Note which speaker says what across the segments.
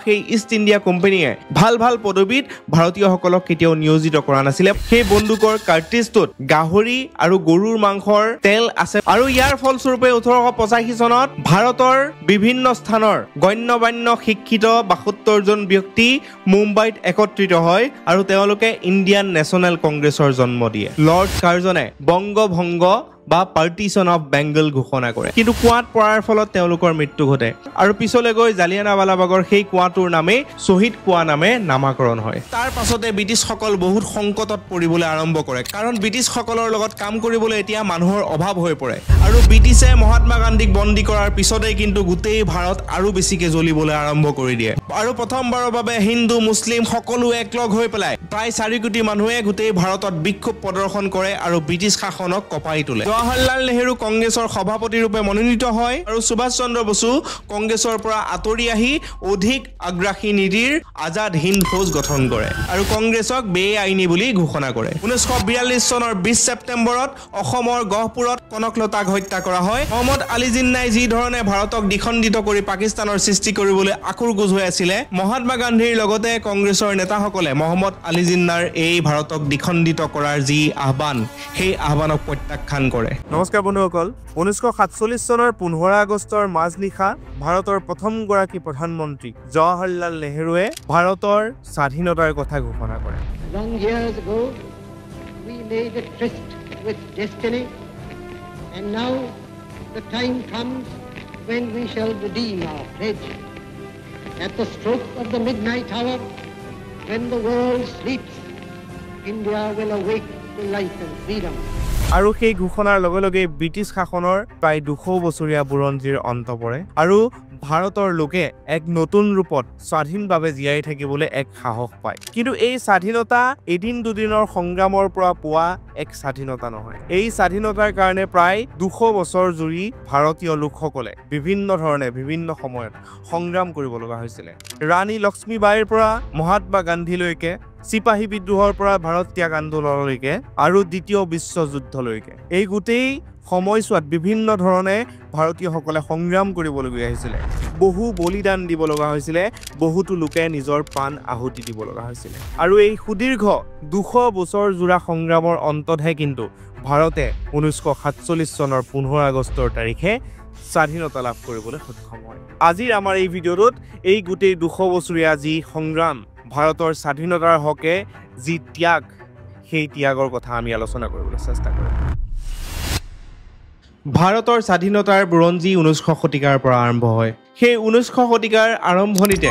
Speaker 1: সেই east India কোম্পানীয়ে ভাল ভাল পদবীত ভাৰতীয়সকলক কেতিয়াও নিয়োজিত কৰা নাছিলে। সেই বন্দুকৰ কাৰ্টিজটোত গাহৰি আৰু গৰুৰ মাংসৰ তেল আছে আৰু ইয়াৰ ফলস্বৰূপে 1885 চনত ভাৰতৰ বিভিন্ন স্থানৰ গণ্যমান্য শিক্ষিত 72 জন ব্যক্তি মুম্বাইত একত্ৰিত হয় আৰু তেওঁলোকে ইণ্ডিয়ান নেশ্যনেল কংগ্ৰেছৰ জন্ম দিয়ে। লৰ্ড কাৰ্জনে বংগভংগ বা পাৰ্টিশন অফ বেংগল ঘোষণা কৰে, কিন্তু কুৱাত পৰাৰ ফলত তেওঁলোকৰ মৃত্যু ঘটে আৰু পিছলৈ গৈ জালিয়ানাৱালাবাগৰ সেই কুৱাটোৰ নামে শ্বহীদ কুৱা নামে নামাকৰণ হয়। তাৰ পাছতে ব্ৰিটিছসকল বহুত সংকটত পৰিবলৈ আৰম্ভ কৰে, কাৰণ ব্ৰিটিছসকলৰ লগত কাম কৰিবলৈ এতিয়া মানুহৰ অভাৱ হৈ পৰে আৰু ব্ৰিটিছে মহাত্মা গান্ধীক বন্দী কৰাৰ পিছতে কিন্তু গোটেই ভাৰত আৰু বেছিকে জ্বলিবলৈ আৰম্ভ কৰি দিয়ে আৰু প্ৰথমবাৰৰ বাবে হিন্দু মুছলিম সকলো একলগ হৈ পেলাই প্ৰায় 4 কোটি মানুহে গোটেই ভাৰতত বিক্ষোভ প্ৰদৰ্শন কৰে আৰু ব্ৰিটিছ শাসনক কঁপাই তোলে। জৱাহৰলাল নেহেৰু কংগ্ৰেছৰ সভাপতি ৰূপে মনোনীত হয় আৰু সুভাষ চন্দ্ৰ বসু কংগ্ৰেছৰ পৰা আঁতৰি আহি অধিক আগ্ৰাসী নীতিৰ আজাদ হিন্দ ফৌজ গঠন কৰে আৰু কংগ্ৰেছক বেআইনী বুলি ঘোষণা কৰে। 1942 চনৰ 20 ছেপ্টেম্বৰত অসমৰ গহপুৰত কনকলতাক হত্যা কৰা হয়। মহম্মদ আলী জিন্নাই যি ধৰণে ভাৰতক দ্বিখণ্ডিত কৰি পাকিস্তানৰ সৃষ্টি কৰিবলৈ আকুৰগোজ হৈ আছিলে, মহাত্মা গান্ধীৰ লগতে কংগ্ৰেছৰ নেতাসকলে মহম্মদ আলী জিন্নাৰ এই ভাৰতক দ্বিখণ্ডিত কৰাৰ যি আহ্বান, সেই আহ্বানক প্ৰত্যাখ্যান কৰে। নমস্কাৰ বন্ধুসকল, 1947 চনৰ 15 আগষ্টৰ মাজনিশা ভাৰতৰ প্ৰথমগৰাকী প্ৰধানমন্ত্ৰী জৱাহৰলাল নেহেৰুৱে ভাৰতৰ স্বাধীনতাৰ কথা ঘোষণা কৰে।
Speaker 2: Long years ago, we made a tryst with destiny, and now the time comes when we shall redeem our pledge. At the stroke of the midnight hour, when the world sleeps, India will awake to life and freedom.
Speaker 1: আৰু সেই ঘোষণাৰ লগে লগে British শাসনৰ প্ৰায় 200 বছৰীয়া বুৰঞ্জীৰ অন্ত পৰে আৰু ভাৰতৰ লোকে এক নতুন ৰূপত স্বাধীনভাৱে জীয়াই থাকিবলৈ এক সাহস পায়। কিন্তু এই স্বাধীনতা এদিন দুদিনৰ সংগ্ৰামৰ পৰা পোৱা এক স্বাধীনতা নহয়। এই স্বাধীনতাৰ কাৰণে প্ৰায় 200 বছৰ জুৰি ভাৰতীয় লোকসকলে বিভিন্ন ধৰণে বিভিন্ন সময়ত সংগ্ৰাম কৰিব লগা হৈছিলে। ৰাণী লক্ষ্মীবাইৰ পৰা মহাত্মা গান্ধীলৈকে, চিপাহী বিদ্ৰোহৰ পৰা ভাৰত ত্যাগ আন্দোলনলৈকে আৰু দ্বিতীয় বিশ্বযুদ্ধলৈকে এই গোটেই সময়ছোৱাত বিভিন্ন ধৰণে ভাৰতীয়সকলে সংগ্ৰাম কৰিবলগীয়া হৈছিলে, বহু বলিদান দিব লগা হৈছিলে, বহুতো লোকে নিজৰ প্ৰাণ আহুতি দিব লগা হৈছিলে আৰু এই সুদীৰ্ঘ 200 বছৰ জোৰা সংগ্ৰামৰ অন্ততহে কিন্তু ভাৰতে 1947 চনৰ 15 আগষ্টৰ তাৰিখে স্বাধীনতা লাভ কৰিবলৈ সক্ষম হয়। আজিৰ আমাৰ এই ভিডিঅ'টোত এই গোটেই 200 বছৰীয়া যি সংগ্ৰাম, ভাৰতৰ স্বাধীনতাৰ হকে যি ত্যাগ, সেই ত্যাগৰ কথা আমি আলোচনা কৰিবলৈ চেষ্টা কৰিম। ভাৰতৰ স্বাধীনতাৰ বুৰঞ্জী 19শ শতিকাৰ পৰা আৰম্ভ হয়। সেই 19শ শতিকাৰ আৰম্ভণিতে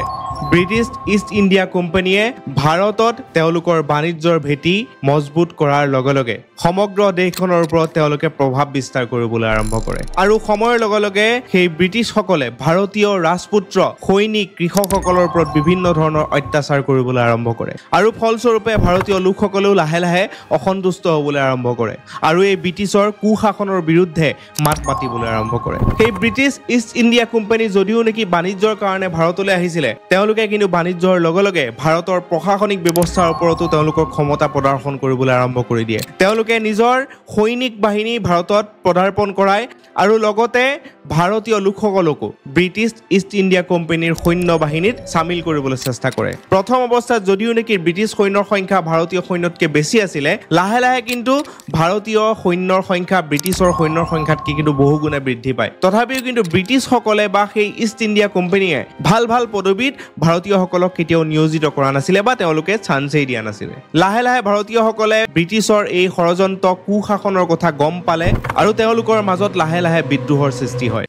Speaker 1: ব্ৰিটিছ ইষ্ট ইণ্ডিয়া কোম্পানীয়ে ভাৰতত তেওঁলোকৰ বাণিজ্যৰ ভেটি মজবুত কৰাৰ লগে লগে সমগ্ৰ দেশখনৰ ওপৰত তেওঁলোকে প্ৰভাৱ বিস্তাৰ কৰিবলৈ আৰম্ভ কৰে আৰু সময়ৰ লগে লগে সেই ব্ৰিটিছসকলে ভাৰতীয় ৰাজপুত্ৰ, সৈনিক, কৃষকসকলৰ ওপৰত বিভিন্ন ধৰণৰ অত্যাচাৰ কৰিবলৈ আৰম্ভ কৰে আৰু ফলস্বৰূপে ভাৰতীয় লোকসকলেও লাহে লাহে অসন্তুষ্ট হ'বলৈ আৰম্ভ কৰে আৰু এই ব্ৰিটিছৰ কুশাসনৰ বিৰুদ্ধে মাত মাতিবলৈ আৰম্ভ কৰে। সেই ব্ৰিটিছ ইষ্ট ইণ্ডিয়া কোম্পানী যদিও নেকি বাণিজ্যৰ কাৰণে ভাৰতলৈ আহিছিলে, তেওঁলোকে কিন্তু বাণিজ্যৰ লগে লগে ভাৰতৰ প্ৰশাসনিক ব্যৱস্থাৰ ওপৰতো তেওঁলোকৰ ক্ষমতা প্ৰদৰ্শন কৰিবলৈ আৰম্ভ কৰি দিয়ে। তেওঁলোকে নিজৰ সৈনিক বাহিনী ভাৰতত পদাৰ্পণ কৰায় আৰু লগতে ভাৰতীয় লোকসকলকো ব্ৰিটিছ ইষ্ট ইণ্ডিয়া কোম্পানীৰ সৈন্য বাহিনীত চামিল কৰিবলৈ চেষ্টা কৰে। প্ৰথম অৱস্থাত যদিও নেকি ব্ৰিটিছ সৈন্যৰ সংখ্যা ভাৰতীয় সৈন্যতকৈ বেছি আছিলে, লাহে লাহে কিন্তু ভাৰতীয় সৈন্যৰ সংখ্যা ব্ৰিটিছৰ সৈন্যৰ সংখ্যাতকৈ কিন্তু বহুগুণে বৃদ্ধি পায়। তথাপিও কিন্তু ব্ৰিটিছসকলে বা সেই ইষ্ট ইণ্ডিয়া কোম্পানীয়ে ভাল ভাল পদবীত ভাৰতীয়সকলক কেতিয়াও নিয়োজিত কৰা নাছিলে বা তেওঁলোকে চান্সেই দিয়া নাছিলে। লাহে লাহে ভাৰতীয়সকলে ব্ৰিটিছৰ এই ষড়যন্ত্ৰ কুশাসনৰ কথা গম পালে আৰু তেওঁলোকৰ মাজত লাহে লাহে বিদ্ৰোহৰ সৃষ্টি হয়।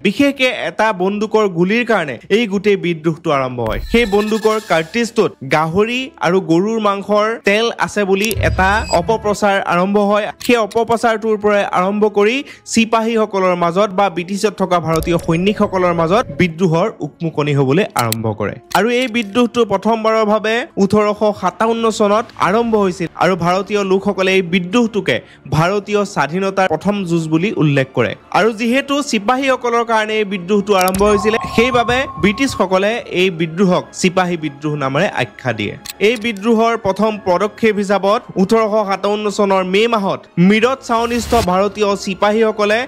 Speaker 1: বিশেষকৈ এটা বন্দুকৰ গুলিৰ কাৰণে এই গোটেই বিদ্ৰোহটো আৰম্ভ হয়। সেই বন্দুকৰ কাৰ্টিজটোত গাহৰি আৰু গৰুৰ মাংসৰ তেল আছে বুলি এটা অপপ্ৰচাৰ আৰম্ভ হয়। সেই অপপ্ৰচাৰটোৰ পৰা আৰম্ভ কৰি চিপাহীসকলৰ মাজত বা ব্ৰিটিছত থকা ভাৰতীয় সৈনিকসকলৰ মাজত বিদ্ৰোহৰ উকমুকনি হ'বলৈ আৰম্ভ কৰে আৰু এই বিদ্ৰোহটো প্ৰথমবাৰৰ বাবে 1857 চনত আৰম্ভ হৈছিল আৰু ভাৰতীয় লোকসকলে এই বিদ্ৰোহটোকে ভাৰতীয় স্বাধীনতাৰ প্ৰথম যুঁজ বুলি উল্লেখ কৰে আৰু যিহেতু চিপাহীসকলৰ কাৰণে এই বিদ্ৰোহটো আৰম্ভ হৈছিল সেইবাবে ব্ৰিটিছসকলে এই বিদ্ৰোহক চিপাহী বিদ্ৰোহ নামেৰে আখ্যা দিয়ে এই বিদ্ৰোহৰ প্ৰথম পদক্ষেপ হিচাপত 1857 চনৰ মে মাহত মিৰত ছাউনিস্থ ভাৰতীয় চিপাহীসকলে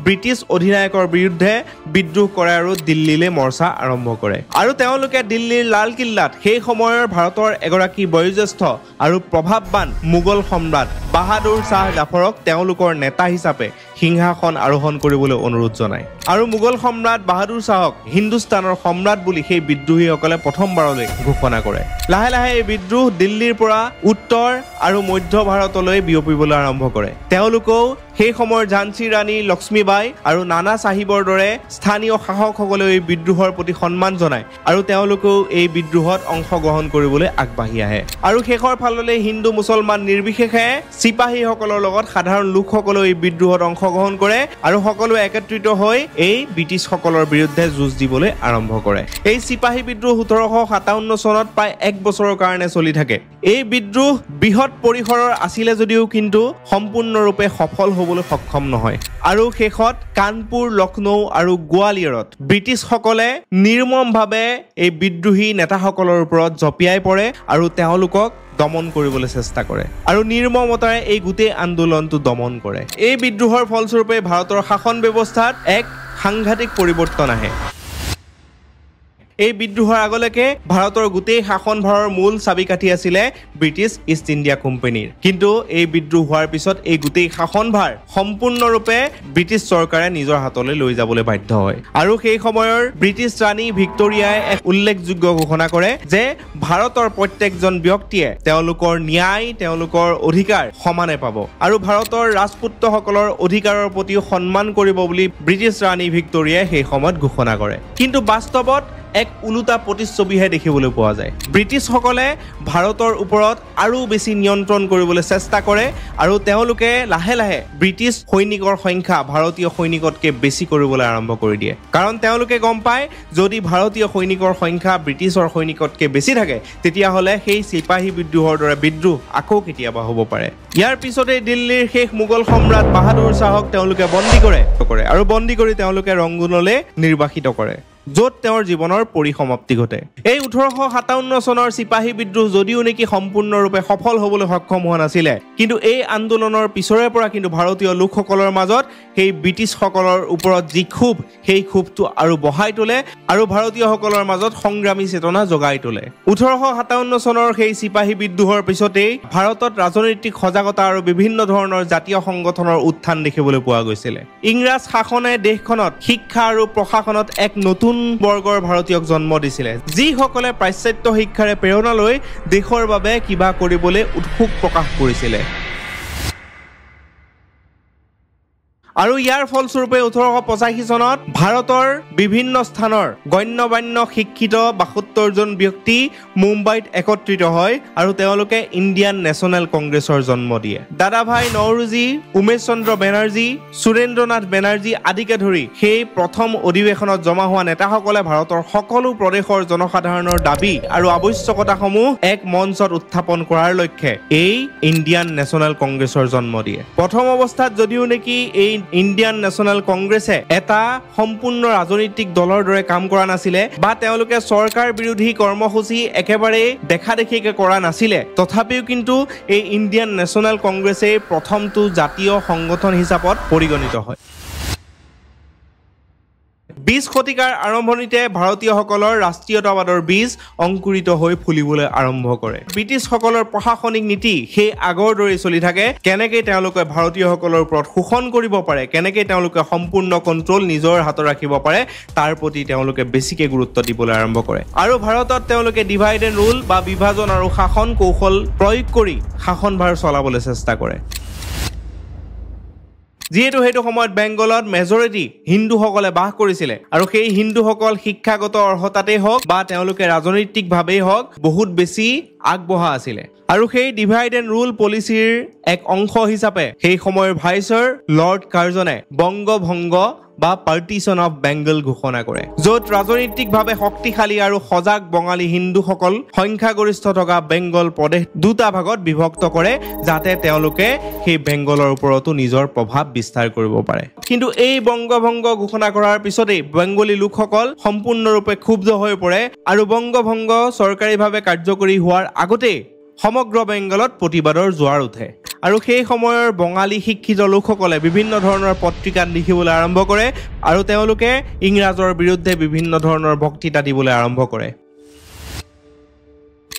Speaker 1: ব্ৰিটিছ অধিনায়কৰ বিৰুদ্ধে বিদ্ৰোহ কৰে আৰু দিল্লীলৈ মৰ্চা আৰম্ভ কৰে আৰু তেওঁলোকে দিল্লীৰ লালকিল্লাত সেই সময়ৰ ভাৰতৰ এগৰাকী বয়োজ্যেষ্ঠ আৰু প্ৰভাৱবান মোগল সম্ৰাট বাহাদুৰ শাহ জাফৰক তেওঁলোকৰ নেতা হিচাপে সিংহাসন আৰোহণ কৰিবলৈ অনুৰোধ জনায় আৰু মোগল সম্ৰাট বাহাদুৰ শাহক হিন্দুস্তানৰ সম্ৰাট বুলি সেই বিদ্ৰোহীসকলে প্ৰথমবাৰলৈ ঘোষণা কৰে লাহে লাহে এই বিদ্ৰোহ দিল্লীৰ পৰা উত্তৰ আৰু মধ্য ভাৰতলৈ বিয়পিবলৈ আৰম্ভ কৰে তেওঁলোকেও সেই সময়ৰ ঝান্সী ৰাণী লক্ষ্মীবাই আৰু নানা চাহিবৰ দৰে স্থানীয় শাসকসকলে এই বিদ্ৰোহৰ প্ৰতি সন্মান জনায় আৰু তেওঁলোকেও এই বিদ্ৰোহত অংশগ্ৰহণ কৰিবলৈ আগবাঢ়ি আহে আৰু শেষৰ ফাললৈ হিন্দু মুছলমান নিৰ্বিশেষে চিপাহীসকলৰ লগত সাধাৰণ লোকসকলেও এই বিদ্ৰোহত অংশগ্ৰহণ কৰে আৰু সকলোৱে একত্ৰিত হৈ এই ব্ৰিটিছসকলৰ বিৰুদ্ধে যুঁজ দিবলৈ আৰম্ভ কৰে এই চিপাহী বিদ্ৰোহ 1857 চনত প্ৰায় 1 বছৰৰ কাৰণে চলি থাকে এই বিদ্ৰোহ বৃহৎ পৰিসৰৰ আছিলে যদিও কিন্তু সম্পূৰ্ণৰূপে সফল হ'বলৈ সক্ষম নহয় আৰু শেষত কানপুৰ লক্ষ্ণৌ আৰু গোৱালিয়ৰত ব্ৰিটিছসকলে নিৰ্মমভাৱে এই বিদ্ৰোহী নেতাসকলৰ ওপৰত জপিয়াই পৰে আৰু তেওঁলোকক দমন কৰিবলৈ চেষ্টা কৰে আৰু নিৰ্মমতাৰে এই গোটেই আন্দোলনটো দমন কৰে এই বিদ্ৰোহৰ ফলস্বৰূপে ভাৰতৰ শাসন ব্যৱস্থাত এক সাংঘাতিক পৰিৱৰ্তন আহে এই বিদ্ৰোহৰ আগলৈকে ভাৰতৰ গোটেই শাসনভাৰৰ মূল চাবিকাঠি আছিলে ব্ৰিটিছ ইষ্ট ইণ্ডিয়া কোম্পানীৰ কিন্তু এই বিদ্ৰোহ হোৱাৰ পিছত এই গোটেই শাসনভাৰ সম্পূৰ্ণৰূপে ব্ৰিটিছ চৰকাৰে নিজৰ হাতলৈ লৈ যাবলৈ বাধ্য হয় আৰু সেই সময়ৰ ব্ৰিটিছ ৰাণী ভিক্টোৰিয়াই এক উল্লেখযোগ্য ঘোষণা কৰে যে ভাৰতৰ প্ৰত্যেকজন ব্যক্তিয়ে তেওঁলোকৰ ন্যায় তেওঁলোকৰ অধিকাৰ সমানে পাব আৰু ভাৰতৰ ৰাজপুত্ৰসকলৰ অধিকাৰৰ প্ৰতি সন্মান কৰিব বুলি ব্ৰিটিছ ৰাণী ভিক্টোৰিয়াই সেই সময়ত ঘোষণা কৰে কিন্তু বাস্তৱত এক উলুটা প্ৰতিচ্ছবিহে দেখিবলৈ পোৱা যায় ব্ৰিটিছসকলে ভাৰতৰ ওপৰত আৰু বেছি নিয়ন্ত্ৰণ কৰিবলৈ চেষ্টা কৰে আৰু তেওঁলোকে লাহে লাহে ব্ৰিটিছ সৈনিকৰ সংখ্যা ভাৰতীয় সৈনিকতকৈ বেছি কৰিবলৈ আৰম্ভ কৰি দিয়ে কাৰণ তেওঁলোকে গম পায় যদি ভাৰতীয় সৈনিকৰ সংখ্যা ব্ৰিটিছৰ সৈনিকতকৈ বেছি থাকে তেতিয়াহ'লে সেই চিপাহী বিদ্ৰোহৰ দৰে বিদ্ৰোহ আকৌ কেতিয়াবা হ'ব পাৰে ইয়াৰ পিছতে দিল্লীৰ শেষ মোগল সম্ৰাট বাহাদুৰ শাহক তেওঁলোকে বন্দী কৰে আৰু বন্দী কৰি তেওঁলোকে ৰংগুনলৈ নিৰ্বাসিত কৰে য'ত তেওঁৰ জীৱনৰ পৰিসমাপ্তি ঘটে এই 1857 চনৰ চিপাহী বিদ্ৰোহ যদিও নেকি সম্পূৰ্ণৰূপে সফল হ'বলৈ সক্ষম হোৱা নাছিলে কিন্তু এই আন্দোলনৰ পিছৰে পৰা কিন্তু ভাৰতীয় লোকসকলৰ মাজত সেই ব্ৰিটিছসকলৰ ওপৰত যি ক্ষোভ সেই ক্ষোভটো আৰু বঢ়াই তোলে আৰু ভাৰতীয়সকলৰ মাজত সংগ্ৰামী চেতনা জগাই তোলে 1857 চনৰ সেই চিপাহী বিদ্ৰোহৰ পিছতেই ভাৰতত ৰাজনৈতিক সজাগতা আৰু বিভিন্ন ধৰণৰ জাতীয় সংগঠনৰ উত্থান দেখিবলৈ পোৱা গৈছিল ইংৰাজ শাসনে দেশখনত শিক্ষা আৰু প্ৰশাসনত এক নতুন বৰ্গৰ ভাৰতীয়ক জন্ম দিছিলে যিসকলে পাশ্চাত্য শিক্ষাৰে প্ৰেৰণা লৈ দেশৰ বাবে কিবা কৰিবলৈ উৎসুক প্ৰকাশ কৰিছিলে আৰু ইয়াৰ ফলস্বৰূপে 1885 চনত ভাৰতৰ বিভিন্ন স্থানৰ গণ্যমান্য শিক্ষিত 72 জন ব্যক্তি মুম্বাইত একত্ৰিত হয় আৰু তেওঁলোকে ইণ্ডিয়ান নেশ্যনেল কংগ্ৰেছৰ জন্ম দিয়ে দাদাভাই নওৰোজী উমেশ চন্দ্ৰ বেনাৰ্জী সুৰেন্দ্ৰনাথ বেনাৰ্জী আদিকে ধৰি সেই প্ৰথম অধিৱেশনত জমা হোৱা নেতাসকলে ভাৰতৰ সকলো প্ৰদেশৰ জনসাধাৰণৰ দাবী আৰু আৱশ্যকতাসমূহ এক মঞ্চত উত্থাপন কৰাৰ লক্ষ্যে এই ইণ্ডিয়ান নেশ্যনেল কংগ্ৰেছৰ জন্ম দিয়ে প্ৰথম অৱস্থাত যদিও নেকি এই ইণ্ডিয়ান নেশ্যনেল কংগ্ৰেছে এটা সম্পূৰ্ণ ৰাজনৈতিক দলৰ দৰে কাম কৰা নাছিলে বা তেওঁলোকে চৰকাৰ বিৰোধী কৰ্মসূচী একেবাৰে দেখা দেখিকে কৰা নাছিলে তথাপিও কিন্তু এই ইণ্ডিয়ান নেশ্যনেল কংগ্ৰেছে প্ৰথমটো জাতীয় সংগঠন হিচাপত পৰিগণিত হয় 20 শতিকাৰ আৰম্ভণিতে ভাৰতীয়সকলৰ ৰাষ্ট্ৰীয়তাবাদৰ বীজ অংকুৰিত হৈ ফুলিবলৈ আৰম্ভ কৰে ব্ৰিটিছসকলৰ প্ৰশাসনিক নীতি সেই আগৰ দৰে চলি থাকে কেনেকৈ তেওঁলোকে ভাৰতীয়সকলৰ ওপৰত শোষণ কৰিব পাৰে কেনেকৈ তেওঁলোকে সম্পূৰ্ণ কণ্ট্ৰল নিজৰ হাতত ৰাখিব পাৰে তাৰ প্ৰতি তেওঁলোকে বেছিকৈ গুৰুত্ব দিবলৈ আৰম্ভ কৰে আৰু ভাৰতত তেওঁলোকে ডিভাইড এণ্ড ৰুল বা বিভাজন আৰু শাসন কৌশল প্ৰয়োগ কৰি শাসনভাৰ চলাবলৈ চেষ্টা কৰে যিহেতু সেইটো সময়ত বেংগলত মেজৰিটি হিন্দুসকলে বাস কৰিছিলে আৰু সেই হিন্দুসকল শিক্ষাগত অৰ্হতাতেই হওক বা তেওঁলোকে ৰাজনৈতিকভাৱেই হওক বহুত বেছি আগবঢ়া আছিলে আৰু সেই ডিভাইড এণ্ড ৰুল পলিচিৰ এক অংশ হিচাপে সেই সময়ৰ ভাইচৰ লৰ্ড কাৰ্জনে বংগভংগ বা পাৰ্টিশ্যন অফ বেংগল ঘোষণা কৰে, য'ত ৰাজনৈতিকভাৱে শক্তিশালী আৰু সজাগ বঙালী হিন্দুসকল সংখ্যাগৰিষ্ঠ থকা বেংগল প্ৰদেশ দুটা ভাগত বিভক্ত কৰে যাতে তেওঁলোকে সেই বেংগলৰ ওপৰতো নিজৰ প্ৰভাৱ বিস্তাৰ কৰিব পাৰে। কিন্তু এই বংগভংগ ঘোষণা কৰাৰ পিছতেই বেংগলী লোকসকল সম্পূৰ্ণৰূপে ক্ষুব্ধ হৈ পৰে আৰু বংগভংগ চৰকাৰীভাৱে কাৰ্যকৰী হোৱাৰ আগতেই সমগ্ৰ বেংগলত প্ৰতিবাদৰ জোৱাৰ উঠে আৰু সেই সময়ৰ বঙালী শিক্ষিত লোকসকলে বিভিন্ন ধৰণৰ পত্ৰিকাত লিখিবলৈ আৰম্ভ কৰে আৰু তেওঁলোকে ইংৰাজৰ বিৰুদ্ধে বিভিন্ন ধৰণৰ বক্তৃতা দিবলৈ আৰম্ভ কৰে।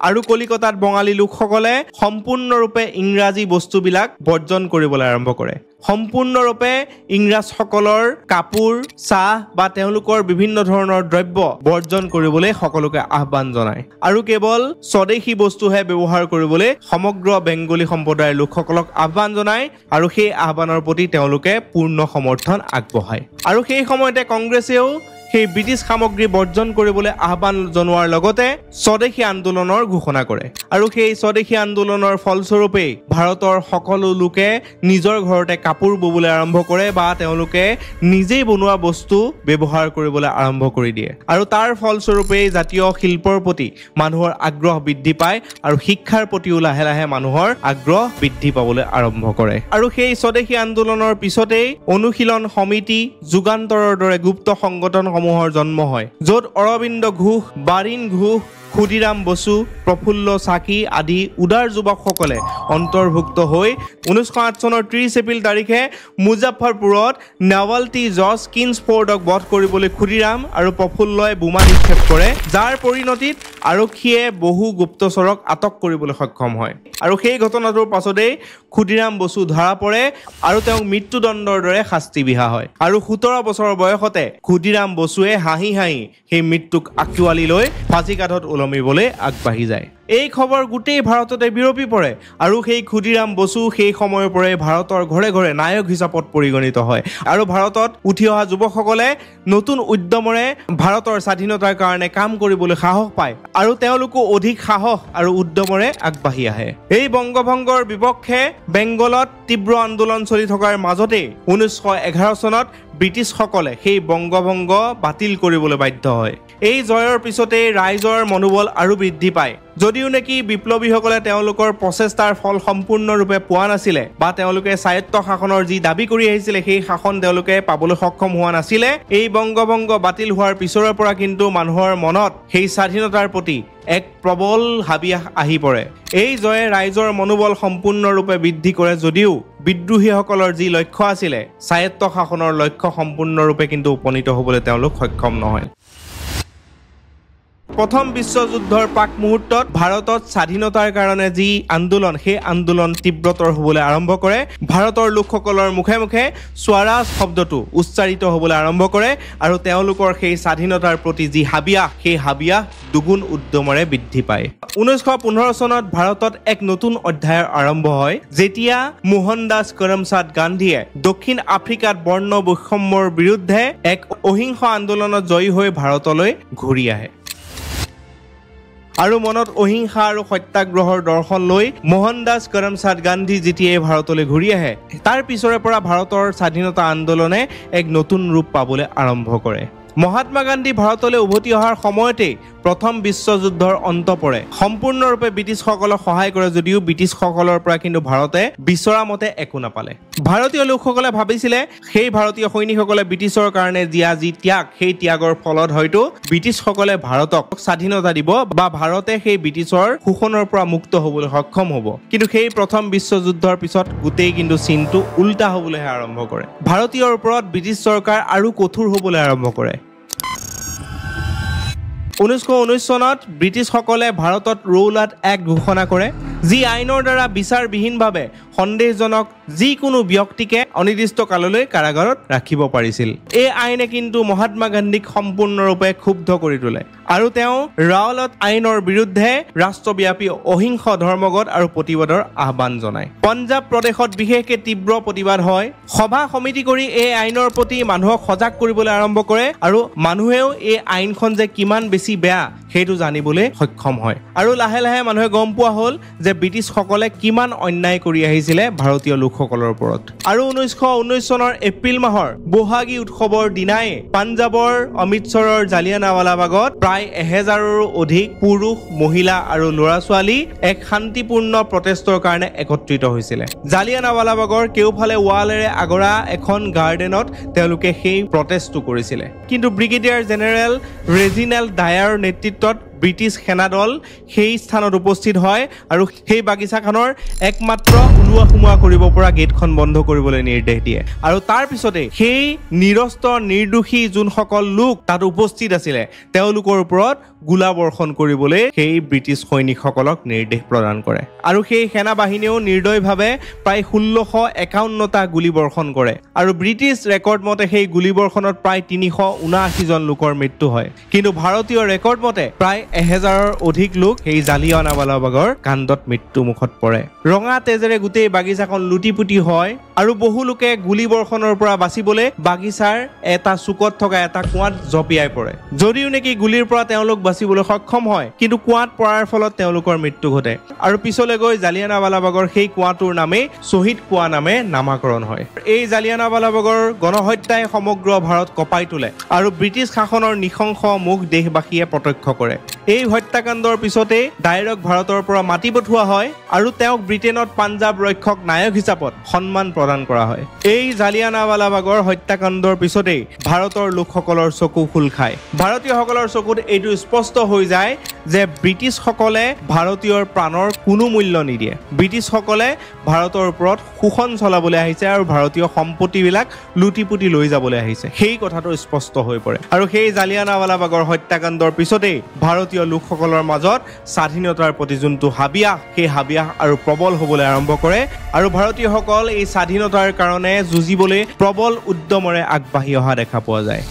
Speaker 1: আৰু কলিকতাত বঙালী লোকসকলে সম্পূৰ্ণৰূপে ইংৰাজী বস্তুবিলাক বৰ্জন কৰিবলৈ আৰম্ভ কৰে। সম্পূৰ্ণৰূপে ইংৰাজসকলৰ কাপোৰ, চাহ বা তেওঁলোকৰ বিভিন্ন ধৰণৰ দ্ৰব্য বৰ্জন কৰিবলৈ সকলোকে আহ্বান জনায় আৰু কেৱল স্বদেশী বস্তুহে ব্যৱহাৰ কৰিবলৈ সমগ্ৰ বেংগলী সম্প্ৰদায়ৰ লোকসকলক আহ্বান জনায় আৰু সেই আহ্বানৰ প্ৰতি তেওঁলোকে পূৰ্ণ সমৰ্থন আগবঢ়ায়। আৰু সেই সময়তে কংগ্ৰেছেও সেই ব্ৰিটিছ সামগ্ৰী বৰ্জন কৰিবলৈ আহ্বান জনোৱাৰ লগতে স্বদেশী আন্দোলনৰ ঘোষণা কৰে আৰু সেই স্বদেশী আন্দোলনৰ ফলস্বৰূপেই ভাৰতৰ সকলো লোকে নিজৰ ঘৰতে কাপোৰ ববলৈ আৰম্ভ কৰে বা তেওঁলোকে নিজেই বনোৱা বস্তু ব্যৱহাৰ কৰিবলৈ আৰম্ভ কৰি দিয়ে আৰু তাৰ ফলস্বৰূপেই জাতীয় শিল্পৰ প্ৰতি মানুহৰ আগ্ৰহ বৃদ্ধি পায় আৰু শিক্ষাৰ প্ৰতিও লাহে লাহে মানুহৰ আগ্ৰহ বৃদ্ধি পাবলৈ আৰম্ভ কৰে। আৰু সেই স্বদেশী আন্দোলনৰ পিছতেই অনুশীলন সমিতি, যুগান্তৰৰ দৰে গুপ্ত সংগঠন সমূহৰ জন্ম হয়, য'ত অৰবিন্দ ঘোষ, বাৰীন ঘোষ, ক্ষুদিৰাম বসু, প্ৰফুল্ল চাকি আদি উদাৰ যুৱকসকলে অন্তৰ্ভুক্ত হৈ 1908 চনৰ 30 এপ্ৰিল তাৰিখে মুজাফৰপুৰত নাৱালটি জৰ্জ কিন্সফৰ্ডক বধ কৰিবলৈ ক্ষুদিৰাম আৰু প্ৰফুল্লই বোমা নিক্ষেপ কৰে, যাৰ পৰিণতিত আৰক্ষীয়ে বহু গুপ্তচৰক আটক কৰিবলৈ সক্ষম হয় আৰু সেই ঘটনাটোৰ পাছতেই ক্ষুদিৰাম বসু ধৰা পৰে আৰু তেওঁক মৃত্যুদণ্ডৰ দৰে শাস্তি বিহা হয় আৰু 17 বছৰৰ বয়সতে ক্ষুদিৰাম বসুৱে হাঁহি হাঁহি সেই মৃত্যুক আঁকোৱালি লৈ ফাঁচীকাঠত ওলমিবলৈ আগবাঢ়ি যায়। এই খবৰ গোটেই ভাৰততে বিয়পি পৰে আৰু সেই ক্ষুদিৰাম বসু সেই সময়ৰ পৰাই ভাৰতৰ ঘৰে ঘৰে নায়ক হিচাপত পৰিগণিত হয় আৰু ভাৰতত উঠি অহা যুৱকসকলে নতুন উদ্যমৰে ভাৰতৰ স্বাধীনতাৰ কাৰণে কাম কৰিবলৈ সাহস পায় আৰু তেওঁলোকো অধিক সাহস আৰু উদ্যমৰে আগবাঢ়ি আহে। এই বংগভংগৰ বিপক্ষে বেংগলত তীব্ৰ আন্দোলন চলি থকাৰ মাজতেই 1911 চনত ব্ৰিটিছসকলে সেই বংগভংগ বাতিল কৰিবলৈ বাধ্য হয়। এই জয়ৰ পিছতেই ৰাইজৰ মনোবল আৰু বৃদ্ধি পায়। যদিও নেকি বিপ্লৱীসকলে তেওঁলোকৰ প্ৰচেষ্টাৰ ফল সম্পূৰ্ণৰূপে পোৱা নাছিলে বা তেওঁলোকে স্বায়ত্ত শাসনৰ যি দাবী কৰি আহিছিলে সেই শাসন তেওঁলোকে পাবলৈ সক্ষম হোৱা নাছিলে, এই বংগভংগ বাতিল হোৱাৰ পিছৰৰ পৰা কিন্তু মানুহৰ মনত সেই স্বাধীনতাৰ প্ৰতি এক প্ৰবল হাবিয়াস আহি পৰে। এই জয়ে ৰাইজৰ মনোবল সম্পূৰ্ণৰূপে বৃদ্ধি কৰে যদিও বিদ্ৰোহীসকলৰ যি লক্ষ্য আছিলে স্বায়ত্ত শাসনৰ লক্ষ্য সম্পূৰ্ণৰূপে কিন্তু উপনীত হ'বলৈ তেওঁলোক সক্ষম নহয়। প্ৰথম বিশ্বযুদ্ধৰ প্ৰাক মুহূৰ্তত ভাৰতত স্বাধীনতাৰ কাৰণে যি আন্দোলন, সেই আন্দোলন তীব্ৰতৰ হ'বলৈ আৰম্ভ কৰে। ভাৰতৰ লোকসকলৰ মুখে মুখে স্বৰাজ শব্দটো উচ্চাৰিত হ'বলৈ আৰম্ভ কৰে আৰু তেওঁলোকৰ সেই স্বাধীনতাৰ প্ৰতি যি হাবিয়াস, সেই হাবিয়াস দুগুণ উদ্যমৰে বৃদ্ধি পায়। 1915 চনত ভাৰতত এক নতুন অধ্যায়ৰ আৰম্ভ হয়, যেতিয়া মোহনদাস কৰমচাদ গান্ধীয়ে দক্ষিণ আফ্ৰিকাত বৰ্ণ বৈষম্যৰ বিৰুদ্ধে এক অহিংস আন্দোলনত জয়ী হৈ ভাৰতলৈ ঘূৰি আহে আৰু মনত অহিংসা আৰু সত্যাগ্ৰহৰ দৰ্শন লৈ মোহনদাস কৰমচাদ গান্ধী যেতিয়াই ভাৰতলৈ ঘূৰি আহে, তাৰ পিছৰে পৰা ভাৰতৰ স্বাধীনতা আন্দোলনে এক নতুন ৰূপ পাবলৈ আৰম্ভ কৰে। মহাত্মা গান্ধী ভাৰতলৈ উভতি অহাৰ সময়তেই প্ৰথম বিশ্বযুদ্ধৰ অন্ত পৰে। সম্পূৰ্ণৰূপে ব্ৰিটিছসকলক সহায় কৰে যদিও ব্ৰিটিছসকলৰ পৰা কিন্তু ভাৰতে বিচৰা মতে একো নাপালে। ভাৰতীয় লোকসকলে ভাবিছিলে সেই ভাৰতীয় সৈনিকসকলে ব্ৰিটিছৰ কাৰণে দিয়া যি ত্যাগ, সেই ত্যাগৰ ফলত হয়তো ব্ৰিটিছসকলে ভাৰতক স্বাধীনতা দিব বা ভাৰতে সেই ব্ৰিটিছৰ শোষণৰ পৰা মুক্ত হ'বলৈ সক্ষম হ'ব। কিন্তু সেই প্ৰথম বিশ্বযুদ্ধৰ পিছত গোটেই কিন্তু চিনটো উল্টা হ'বলৈহে আৰম্ভ কৰে। ভাৰতীয়ৰ ওপৰত ব্ৰিটিছ চৰকাৰ আৰু কঠোৰ হ'বলৈ আৰম্ভ কৰে। 1919 চনত ব্ৰিটিছসকলে ভাৰতত ৰৌলাট এক্ট ঘোষণা কৰে, যি আইনৰ দ্বাৰা বিচাৰবিহীনভাৱে সন্দেহজনক যিকোনো ব্যক্তিকে অনিৰ্দিষ্ট কাললৈ কাৰাগাৰত ৰাখিব পাৰিছিল। এই আইনে কিন্তু মহাত্মা গান্ধীক সম্পূৰ্ণৰূপে ক্ষুব্ধ কৰি তোলে আৰু তেওঁ ৰাওলাট আইনৰ বিৰুদ্ধে ৰাষ্ট্ৰব্যাপী অহিংস ধৰ্মঘট আৰু প্ৰতিবাদৰ আহ্বান জনায়। পঞ্জাৱ প্ৰদেশত বিশেষকৈ তীব্ৰ প্ৰতিবাদ হয়। সভা সমিতি কৰি এই আইনৰ প্ৰতি মানুহক সজাগ কৰিবলৈ আৰম্ভ কৰে আৰু মানুহেও এই আইনখন যে কিমান বেছি বেয়া সেইটো জানিবলৈ সক্ষম হয় আৰু লাহে লাহে মানুহে গম পোৱা হ'ল যে ব্ৰিটিছসকলে কিমান অন্যায় কৰি আহিছে আহিছিলে ভাৰতীয় লোকসকলৰ ওপৰত আৰু 1919 চনৰ এপ্ৰিল মাহৰ বহাগী উৎসৱৰ দিনাই পাঞ্জাবৰ অমৃতসৰৰ জালিয়ানৱালাবাগত প্ৰায় 1000ৰো অধিক পুৰুষ মহিলা আৰু ল'ৰা ছোৱালী এক শান্তিপূৰ্ণ প্ৰটেষ্টৰ কাৰণে একত্ৰিত হৈছিলে জালিয়ানৱালাবাগৰ কেউফালে ৱালেৰে আগৰা এখন গাৰ্ডেনত তেওঁলোকে সেই প্ৰটেষ্টটো কৰিছিলে কিন্তু ব্ৰিগেডিয়াৰ জেনেৰেল ৰেজিনেল ডায়াৰ নেতৃত্বত ব্ৰিটিছ সেনাদল সেই স্থানত উপস্থিত হয় আৰু সেই বাগিচাখনৰ একমাত্ৰ ওলোৱা সোমোৱা কৰিব পৰা গেটখন বন্ধ কৰিবলৈ নিৰ্দেশ দিয়ে আৰু তাৰ পিছতে সেই নিৰস্ত নিৰ্দোষী যোনসকল লোক তাত উপস্থিত আছিলে তেওঁলোকৰ ওপৰত গোলা বৰ্ষণ কৰিবলৈ সেই ব্ৰিটিছ সৈনিকসকলক নিৰ্দেশ প্ৰদান কৰে আৰু সেই সেনা বাহিনীও নিৰ্দয়ভাৱে প্ৰায় 1651টা গুলী বৰ্ষণ কৰে আৰু ব্ৰিটিছ ৰেকৰ্ড মতে সেই গুলী বৰ্ষণত প্ৰায় 379 জন লোকৰ মৃত্যু হয় কিন্তু ভাৰতীয় ৰেকৰ্ড মতে প্ৰায় 1000ৰ অধিক লোক সেই জালিয়ানৱালাবাগৰ কাণ্ডত মৃত্যু মুখত পৰে ৰঙা তেজেৰে গোটেই বাগিচাখন লুটিপুটি হয় আৰু বহু লোকে গুলী বৰ্ষণৰ পৰা বাচিবলৈ বাগিচাৰ এটা চুকত থকা এটা কুঁৱাত জঁপিয়াই পৰে যদিও নেকি গুলীৰ পৰা তেওঁলোক বাচিবলৈ সক্ষম হয় কিন্তু কুঁৱাত পৰাৰ ফলত তেওঁলোকৰ মৃত্যু ঘটে আৰু পিছলৈ গৈ জালিয়ানৱালাবাগৰ সেই কুঁৱাটোৰ নামেই শ্বহীদ কুঁৱা নামে নামাকৰণ হয় এই জালিয়ানৱালাবাগৰ গণহত্যাই সমগ্ৰ ভাৰত কঁপাই তোলে আৰু ব্ৰিটিছ শাসনৰ নিশংস মুখ দেশবাসীয়ে প্ৰত্যক্ষ কৰে এই হত্যাকাণ্ডৰ পিছতে ডাইৰেক্ট ভাৰতৰ পৰা মাতি পঠোৱা হয় আৰু তেওঁক ব্ৰিটেইনত পাঞ্জাব ৰক্ষক নায়ক হিচাপত সন্মান প্ৰদান কৰা হয় এই জালিয়ানৱালাবাগৰ হত্যাকাণ্ডৰ পিছতে ভাৰতৰ লোকসকলৰ চকু খোল খায় ভাৰতীয়সকলৰ চকুত এইটো স্পষ্ট হৈ যায় যে ব্ৰিটিছসকলে ভাৰতীয়ৰ প্ৰাণৰ কোনো মূল্য নিদিয়ে ব্ৰিটিছসকলে ভাৰতৰ ওপৰত শোষণ চলাবলৈ আহিছে আৰু ভাৰতীয় সম্পত্তিবিলাক লুটিপুটি লৈ যাবলৈ আহিছে সেই কথাটো স্পষ্ট হৈ পৰে আৰু সেই জালিয়ানৱালাবাগৰ হত্যাকাণ্ডৰ পিছতে ভাৰতীয় লোকসকলৰ মাজত স্বাধীনতাৰ প্ৰতি যোনটো হাবিয়াস সেই হাবিয়াস আৰু প্ৰবল হ'বলৈ আৰম্ভ কৰে আৰু ভাৰতীয়সকল এই স্বাধীনতাৰ কাৰণে যুঁজিবলৈ প্ৰবল উদ্যমৰে আগবাঢ়ি অহা দেখা পোৱা যায়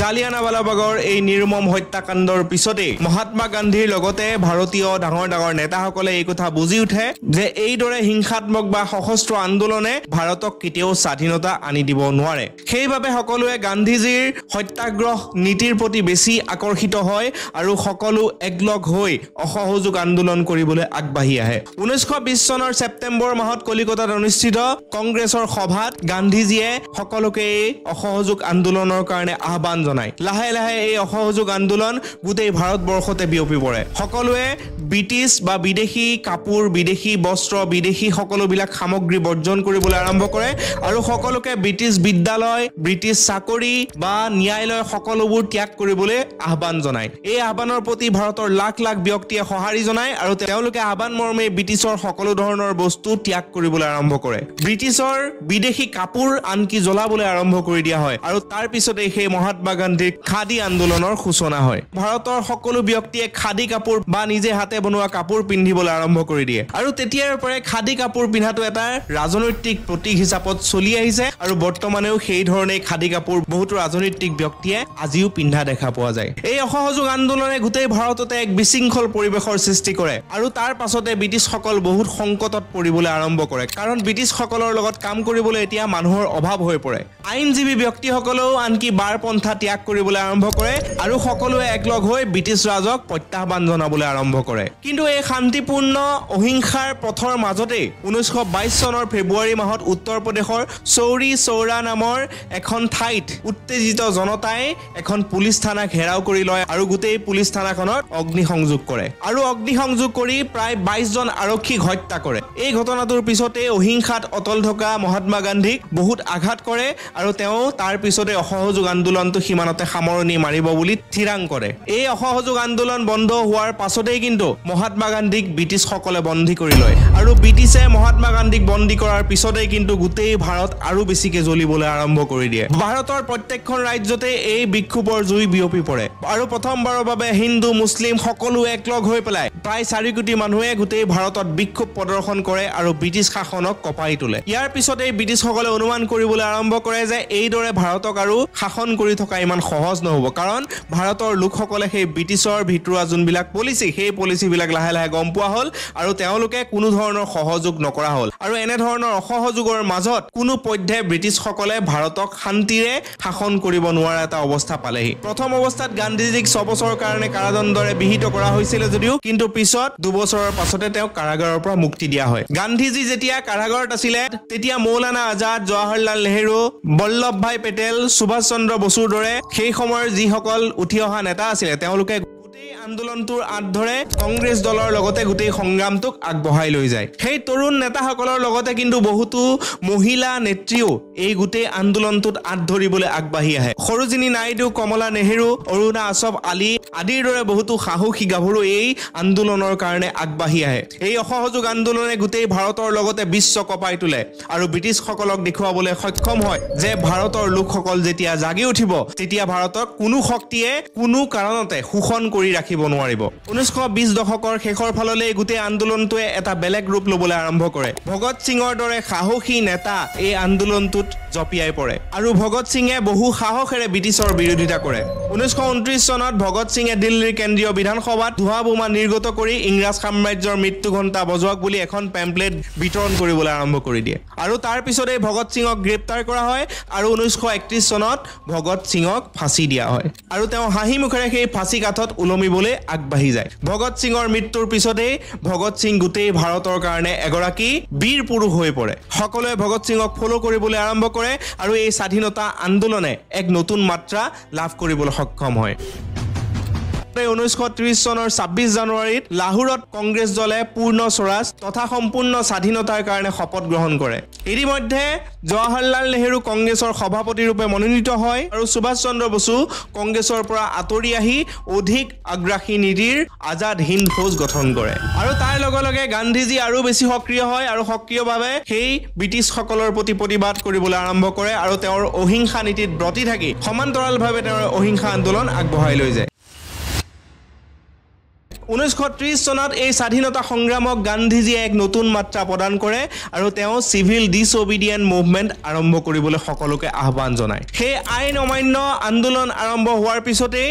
Speaker 1: জালিয়ানৱালাবাগৰ এই নিৰ্মম হত্যাকাণ্ডৰ পিছতে মহাত্মা গান্ধীৰ লগতে ভাৰতীয় ডাঙৰ ডাঙৰ নেতাসকলে এই কথা বুজি উঠে যে এইদৰে হিংসাত্মক বা সশস্ত্ৰ আন্দোলনে ভাৰতক কেতিয়াও স্বাধীনতা আনি দিব নোৱাৰে সেইবাবে সকলোৱে গান্ধীজীৰ সত্যাগ্ৰহ নীতিৰ প্ৰতি বেছি আকৰ্ষিত হয় আৰু সকলো একলগ হৈ অসহযোগ আন্দোলন কৰিবলৈ আগবাঢ়ি আহে 1920 চনৰ ছেপ্টেম্বৰ মাহত কলিকতাত অনুষ্ঠিত কংগ্ৰেছৰ সভাত গান্ধীজীয়ে সকলোকে এই অসহযোগ আন্দোলনৰ কাৰণে আহ্বান জনায় লাহে লাহে এই অসহযোগ আন্দোলন গোটেই ভাৰতবৰ্ষতে বিয়পি পৰে সকলোৱে ব্ৰিটিছ বা বিদেশী কাপোৰ বিদেশী বস্ত্ৰ বিদেশী সকলোবিলাক সামগ্ৰী বৰ্জন কৰিবলৈ আৰম্ভ কৰে আৰু সকলোকে ব্ৰিটিছ বিদ্যালয় ব্ৰিটিছ চাকৰি বা ন্যায়ালয় সকলোবোৰ ত্যাগ কৰিবলৈ আহ্বান জনায় এই আহ্বানৰ প্ৰতি ভাৰতৰ লাখ লাখ ব্যক্তিয়ে সঁহাৰি জনায় আৰু তেওঁলোকে আহ্বান মৰ্মে ব্ৰিটিছৰ সকলো ধৰণৰ বস্তু ত্যাগ কৰিবলৈ আৰম্ভ কৰে ব্ৰিটিছৰ বিদেশী কাপোৰ আনকি জ্বলাবলৈ আৰম্ভ কৰি দিয়া হয় আৰু তাৰ পিছতে সেই মহাত্মা গান্ধীৰ খাদী আন্দোলনৰ সূচনা হয় ভাৰতৰ সকলো ব্যক্তিয়ে খাদী কাপোৰ বা নিজে হাতে বনোৱা কাপোৰ পিন্ধিবলৈ আৰম্ভ কৰি দিয়ে আৰু তেতিয়াৰ পৰাই খাদী কাপোৰ পিন্ধাটো এটা ৰাজনৈতিক প্ৰতীক হিচাপত চলি আহিছে আৰু বৰ্তমানেও সেই ধৰণে খাদী কাপোৰ বহুতো ৰাজনৈতিক ব্যক্তিয়ে আজিও পিন্ধা দেখা পোৱা যায় এই অসহযোগ আন্দোলনে গোটেই ভাৰততে এক বিশৃংখল পৰিৱেশৰ সৃষ্টি কৰে আৰু তাৰ পাছতে ব্ৰিটিছসকল বহুত সংকটত পৰিবলৈ আৰম্ভ কৰে কাৰণ ব্ৰিটিছসকলৰ লগত কাম কৰিবলৈ এতিয়া মানুহৰ অভাৱ হৈ পৰে আইনজীৱী ব্যক্তিসকলেও আনকি বাৰপন্থা ত্যাগ কৰিবলৈ আৰম্ভ কৰে আৰু সকলোৱে একলগ হৈ ব্ৰিটিছ ৰাজক প্ৰত্যাহ্বান জনাবলৈ আৰম্ভ কৰে কিন্তু এই শান্তিপূৰ্ণ অহিংসাৰ পথৰ মাজতে 1922 চনৰ ফেব্ৰুৱাৰী মাহত উত্তৰ প্ৰদেশৰ চৌৰি চৌৰা নামৰ এখন ঠাইত উত্তেজিত জনতাই এখন পুলিচ থানাক ঘেৰাও কৰি লয় আৰু গোটেই পুলিচ থানাখনত অগ্নিসংযোগ কৰে আৰু অগ্নিসংযোগ কৰি প্ৰায় 22 জন আৰক্ষীক হত্যা কৰে এই ঘটনাটোৰ পিছতে অহিংসাত অটল থকা মহাত্মা গান্ধীক বহুত আঘাত কৰে আৰু তেওঁ তাৰ পিছতে অসহযোগ আন্দোলনটো সীমানতে সামৰণি মাৰিব বুলি থিৰাং কৰে এই অসহযোগ আন্দোলন বন্ধ হোৱাৰ পাছতেই কিন্তু মহাত্মা গান্ধীক ব্ৰিটিছসকলে বন্দী কৰি লয় আৰু ব্ৰিটিছে মহাত্মা গান্ধীক বন্দী কৰাৰ পিছতেই কিন্তু গোটেই ভাৰত আৰু বেছিকে জ্বলিবলৈ আৰম্ভ কৰি দিয়ে ভাৰতৰ প্ৰত্যেকখন ৰাজ্যতে এই বিক্ষোভৰ জুই বিয়পি পৰে আৰু প্ৰথমবাৰৰ বাবে হিন্দু মুছলিম সকলো একলগ হৈ পেলাই প্ৰায় 4 কোটি মানুহে গোটেই ভাৰতত বিক্ষোভ প্ৰদৰ্শন কৰে আৰু ব্ৰিটিছ শাসনক কঁপাই তোলে ইয়াৰ পিছতে ব্ৰিটিছসকলে অনুমান কৰিবলৈ আৰম্ভ কৰে যে এইদৰে ভাৰতক আৰু শাসন কৰি থকা ইমান সহজ নহব কাৰণ ভাৰতৰ লোকসকলে সেই ব্ৰিটিছৰ ভিতৰুৱা যোনবিলাক পলিচি সেই পলিচিবিলাক লাহে লাহে গম পোৱা হ'ল আৰু তেওঁলোকে কোনো ধৰণৰ সহযোগ নকৰা হ'ল আৰু এনে ধৰণৰ অসহযোগৰ মাজত কোনো পধ্যে ব্ৰিটিছসকলে ভাৰতক শান্তিৰে শাসন কৰিব নোৱাৰা এটা অৱস্থা পালেহি প্ৰথম অৱস্থাত গান্ধীজীক 6 বছৰৰ কাৰণে কাৰাদণ্ডৰে বিহিত কৰা হৈছিল যদিও কিন্তু পিছত 2 বছৰৰ পাছতে তেওঁ কাৰাগাৰৰ পৰা মুক্তি দিয়া হয় গান্ধীজী যেতিয়া কাৰাগাৰত আছিল তেতিয়া মৌলানা আজাদ জৱাহৰলাল নেহেৰু বল্লভ ভাই পেটেল সুভাষ চন্দ্ৰ বসুৰ দৰে সেই সময়ৰ যিসকল উঠি অহা নেতা আছিল তেওঁলোকে আন্দোলনটোৰ আঁত ধৰে কংগ্ৰেছ দলৰ লগতে গোটেই সংগ্ৰামটোক আগবঢ়াই লৈ যায় সেই তৰুণ নেতাসকলৰ লগতে কিন্তু বহুতো মহিলা নেত্ৰীও এই গোটেই আন্দোলনটোত আঁত ধৰিবলৈ আগবাঢ়ি আহে সৰোজিনী নাইডু কমলা নেহেৰু অৰুণা আছফ আলী আদিৰ দৰে বহুতো সাহসী গাভৰু এই আন্দোলনৰ কাৰণে আগবাঢ়ি আহে এই অসহযোগ আন্দোলনে গোটেই ভাৰতৰ লগতে বিশ্ব কঁপাই তোলে আৰু ব্ৰিটিছসকলক দেখুৱাবলৈ সক্ষম হয় যে ভাৰতৰ লোকসকল যেতিয়া জাগি উঠিব তেতিয়া ভাৰতক কোনো শক্তিয়ে কোনো কাৰণতে শোষণ কৰি ৰাখিব নোৱাৰিব 1920 দশকৰ শেষৰ ফাললৈ গোটেই আন্দোলনটোৱে এটা বেলেগ ৰূপ ল'বলৈ আৰম্ভ কৰে ভগত সিঙৰ দৰে সাহসী নেতা এই আন্দোলনটোত জপিয়াই পৰে আৰু ভগত সিঙে বহু সাহসেৰে ব্ৰিটিছৰ বিৰোধিতা কৰে 1929 চনত ভগত সিঙে দিল্লীৰ কেন্দ্ৰীয় বিধানসভাত ধোঁৱা বোমা নিৰ্গত কৰি ইংৰাজ সাম্ৰাজ্যৰ মৃত্যু ঘণ্টা বজোৱাক বুলি এখন পেম্পলেট বিতৰণ কৰিবলৈ আৰম্ভ কৰি দিয়ে আৰু তাৰ পিছতে ভগত সিঙক গ্ৰেপ্তাৰ কৰা হয় আৰু 1931 চনত ভগত সিঙক ফাঁচি দিয়া হয় আৰু তেওঁ হাঁহি মুখেৰে সেই ফাঁচি কাঠত উলমিবলৈ আগবাঢ়ি যায় ভগত সিঙৰ মৃত্যুৰ পিছতে ভগত সিং গোটেই ভাৰতৰ কাৰণে এগৰাকী বীৰ পুৰুষ হৈ পৰে সকলোৱে ভগত সিঙক ফলো কৰিবলৈ আৰম্ভ কৰে আৰু এই স্বাধীনতা আন্দোলনে এক নতুন মাত্ৰা লাভ কৰিবলৈ সক্ষম হয় 1930 চনৰ 26 জানুৱাৰীত লাহোৰত কংগ্ৰেছ দলে পূৰ্ণ স্বৰাজ তথা সম্পূৰ্ণ স্বাধীনতাৰ কাৰণে শপত গ্ৰহণ কৰে ইতিমধ্যে জৱাহৰলাল নেহেৰু কংগ্ৰেছৰ সভাপতি ৰূপে মনোনীত হয় আৰু সুভাষ চন্দ্ৰ বসু কংগ্ৰেছৰ পৰা আঁতৰি আহি অধিক আগ্ৰাসী নীতিৰ আজাদ হিন্দ ফৌজ গঠন কৰে আৰু তাৰ লগে লগে গান্ধীজী আৰু বেছি সক্ৰিয় হয় আৰু সক্ৰিয়ভাৱে সেই ব্ৰিটিছসকলৰ প্ৰতি প্ৰতিবাদ কৰিবলৈ আৰম্ভ কৰে আৰু তেওঁৰ অহিংসা নীতিত ব্ৰতী থাকি সমান্তৰালভাৱে তেওঁৰ অহিংসা আন্দোলন আগবঢ়াই লৈ যায় 1930 চনত এই স্বাধীনতা সংগ্ৰামক গান্ধীজীয়ে এক নতুন মাত্ৰা প্ৰদান কৰে আৰু তেওঁ সিভিল ডিসঅবিডিয়েন্ট মুভমেন্ট আৰম্ভ কৰিবলৈ সকলোকে আহ্বান জনায় সেই আইন অমান্য আন্দোলন আৰম্ভ হোৱাৰ পিছতে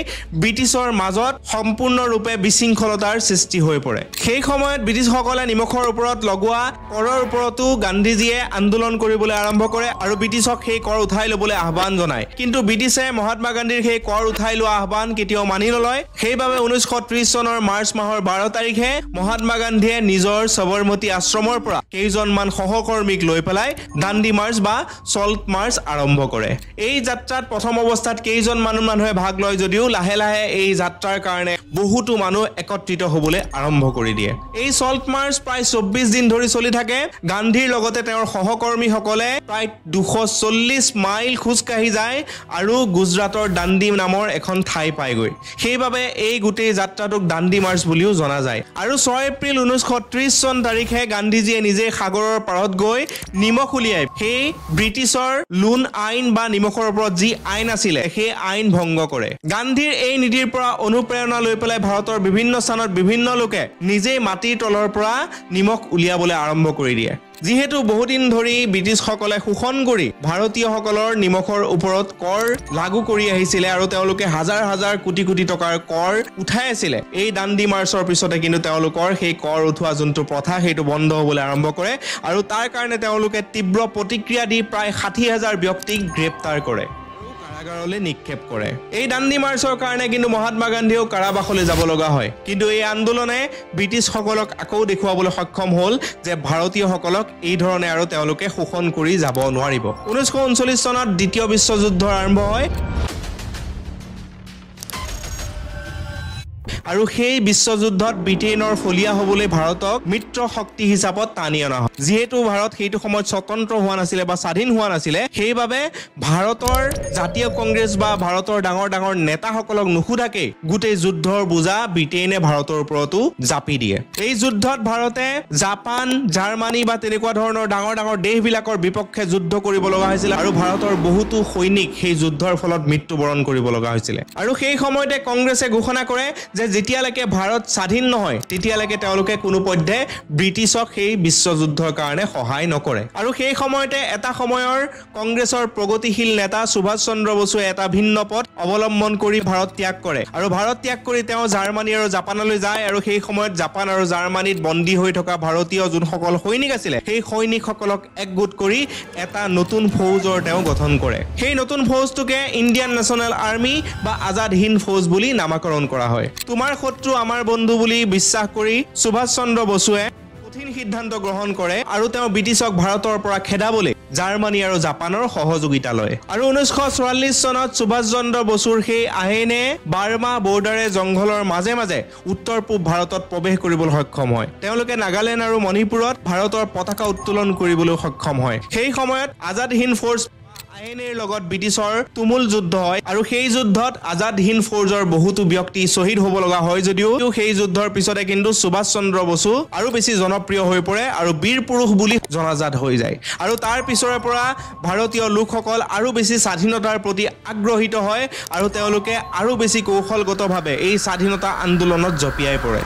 Speaker 1: ব্ৰিটিছৰ মাজত সম্পূৰ্ণৰূপে বিশৃংখলতাৰ সৃষ্টি হৈ পৰে সেই সময়ত ব্ৰিটিছসকলে নিমখৰ ওপৰত লগোৱা কৰৰ ওপৰতো গান্ধীজীয়ে আন্দোলন কৰিবলৈ আৰম্ভ কৰে আৰু ব্ৰিটিছক সেই কৰ উঠাই ল'বলৈ আহ্বান জনায় কিন্তু ব্ৰিটিছে মহাত্মা গান্ধীৰ সেই কৰ উঠাই লোৱা আহ্বান কেতিয়াও মানি নলয় সেইবাবে 1930 চনৰ মাৰ্চ মাহৰ 12 তাৰিখে মহাত্মা গান্ধীয়ে নিজৰ সবৰমতী আশ্ৰমৰ পৰা কেইজনমান সহকৰ্মীক লৈ পেলাই দাণ্ডি মাৰ্চ বা সল্ট মাৰ্চ আৰম্ভ কৰে এই যাত্ৰাত প্ৰথম অৱস্থাত কেইজন মানুহে ভাগ লয় যদিও লাহে লাহে এই যাত্ৰাৰ কাৰণে বহুতো মানুহ একত্ৰিত হ'বলৈ আৰম্ভ কৰি দিয়ে এই সল্ট মাৰ্চ প্ৰায় 24 দিন ধৰি চলি থাকে গান্ধীৰ লগতে তেওঁৰ সহকৰ্মীসকলে প্ৰায় 240 মাইল খোজ কাঢ়ি যায় আৰু গুজৰাটৰ দাণ্ডি নামৰ এখন ঠাই পায়গৈ সেইবাবে এই গোটেই যাত্ৰাটোক দাণ্ডি মাৰ্চ বুলিও জনা যায় আৰু 6 এপ্ৰিল 1930 চন তাৰিখে গান্ধীজীয়ে নিজে সাগৰৰ পাৰত গৈ নিমখ উলিয়াই সেই ব্ৰিটিছৰ লোন আইন বা নিমখৰ ওপৰত যি আইন আছিল সেই আইন ভংগ কৰে গান্ধীৰ এই নীতিৰ পৰা অনুপ্ৰেৰণা লৈ পেলাই ভাৰতৰ বিভিন্ন স্থানত বিভিন্ন লোকে নিজে মাটিৰ তলৰ পৰা নিমখ উলিয়াবলৈ আৰম্ভ কৰি দিয়ে যিহেতু বহুদিন ধৰি ব্ৰিটিছসকলে শোষণ কৰি ভাৰতীয়সকলৰ নিমখৰ ওপৰত কৰ লাগু কৰি আহিছিল আৰু তেওঁলোকে হাজাৰ হাজাৰ কোটি কোটি টকাৰ কৰ উঠাই আছিল এই দাণ্ডি মাৰ্চৰ পিছতে কিন্তু তেওঁলোকৰ সেই কৰ উঠোৱা যোনটো প্ৰথা সেইটো বন্ধ হ'বলৈ আৰম্ভ কৰে আৰু তাৰ কাৰণে তেওঁলোকে তীব্ৰ প্ৰতিক্ৰিয়া দি প্ৰায় 60,000 ব্যক্তিক গ্ৰেপ্তাৰ কৰে কাৰাগাৰলৈ নিক্ষেপ কৰে এই দাণ্ডি মাৰ্চৰ কাৰণে কিন্তু মহাত্মা গান্ধীও কাৰাবাসলৈ যাব লগা হয় কিন্তু এই আন্দোলনে ব্ৰিটিছসকলক আকৌ দেখুৱাবলৈ সক্ষম হ'ল যে ভাৰতীয়সকলক এই ধৰণে আৰু তেওঁলোকে শোষণ কৰি যাব নোৱাৰিব 1939 চনত দ্বিতীয় বিশ্বযুদ্ধ আৰম্ভ হয় আৰু সেই বিশ্বযুদ্ধত ব্ৰিটেইনৰ ফলিয়া হ'বলৈ ভাৰতক মিত্ৰ শক্তি হিচাপত টানি অনা হয় যেহেতু ভাৰত সেইটো সময়ত স্বতন্ত্ৰ হোৱা নাছিল বা স্বাধীন হোৱা নাছিল সেইবাবে ভাৰতৰ জাতীয় কংগ্ৰেছ বা ভাৰতৰ ডাঙৰ ডাঙৰ নেতাসকলক নুখুধাকে গোটেই যুদ্ধৰ বোজা ব্ৰিটেইনে ভাৰতৰ ওপৰতো জাপি দিয়ে এই যুদ্ধত ভাৰতে জাপান জাৰ্মানী বা তেনেকুৱা ধৰণৰ ডাঙৰ ডাঙৰ দেশবিলাকৰ বিপক্ষে যুদ্ধ কৰিব লগা হৈছিল আৰু ভাৰতৰ বহুতো সৈনিক সেই যুদ্ধৰ ফলত মৃত্যুবৰণ কৰিব লগা হৈছিল আৰু সেই সময়তে কংগ্ৰেছে ঘোষণা কৰে যে যেতিয়ালৈকে ভাৰত স্বাধীন নহয় তেতিয়ালৈকে তেওঁলোকে কোনো পধ্যে ব্ৰিটিছক সেই বিশ্বযুদ্ধৰ কাৰণে সহায় নকৰে আৰু সেই সময়তে এটা সময়ৰ কংগ্ৰেছৰ প্ৰগতিশীল নেতা সুভাষ চন্দ্ৰ বসুৱে এটা ভিন্ন পথ অৱলম্বন কৰি ভাৰত ত্যাগ কৰে আৰু ভাৰত ত্যাগ কৰি তেওঁ জাৰ্মানী আৰু জাপানলৈ যায় আৰু সেই সময়ত জাপান আৰু জাৰ্মানীত বন্দী হৈ থকা ভাৰতীয় যোনসকল সৈনিক আছিল সেই সৈনিকসকলক একগোট কৰি এটা নতুন ফৌজৰ তেওঁ গঠন কৰে সেই নতুন ফৌজটোকে ইণ্ডিয়ান নেশ্যনেল আৰ্মি বা আজাদ হিন্দ ফৌজ বুলি নামকৰণ কৰা হয় তোমাৰ শত্ৰু আমাৰ বন্ধু বুলি বিশ্বাস কৰি সুভাষ চন্দ্ৰ বসুৱে কঠিন সিদ্ধান্ত গ্ৰহণ কৰে আৰু তেওঁ ব্ৰিটিছক ভাৰতৰ পৰা খেদাবলৈ জাৰ্মানী আৰু জাপানৰ সহযোগিতা লয় আৰু 1944 চনত সুভাষ চন্দ্ৰ বসুৰ সেই আইনে বাৰ্মা বৰ্ডাৰে জংঘলৰ মাজে মাজে উত্তৰ পূব ভাৰতত প্ৰৱেশ কৰিবলৈ সক্ষম হয় তেওঁলোকে নাগালেণ্ড আৰু মণিপুৰত ভাৰতৰ পতাকা উত্তোলন কৰিবলৈ সক্ষম হয় সেই সময়ত আজাদ হিন্দ ফ'ৰ্চ আইনৰ লগত ব্ৰিটিছৰ তুমুল যুদ্ধ হয় আৰু সেই যুদ্ধত আজাদ হিন্দ ফৌজৰ বহুতো ব্যক্তি শ্বহীদ হ'ব লগা হয় যদিও সেই যুদ্ধৰ পিছতে কিন্তু সুভাষ চন্দ্ৰ বসু আৰু বেছি জনপ্ৰিয় হৈ পৰে আৰু বীৰ পুৰুষ বুলি জনাজাত হৈ যায় আৰু তাৰ পিছৰে পৰা ভাৰতীয় লোকসকল আৰু বেছি স্বাধীনতাৰ প্ৰতি আগ্ৰহিত হয় আৰু তেওঁলোকে আৰু বেছি কৌশলগতভাৱে এই স্বাধীনতা আন্দোলনত জপিয়াই পৰে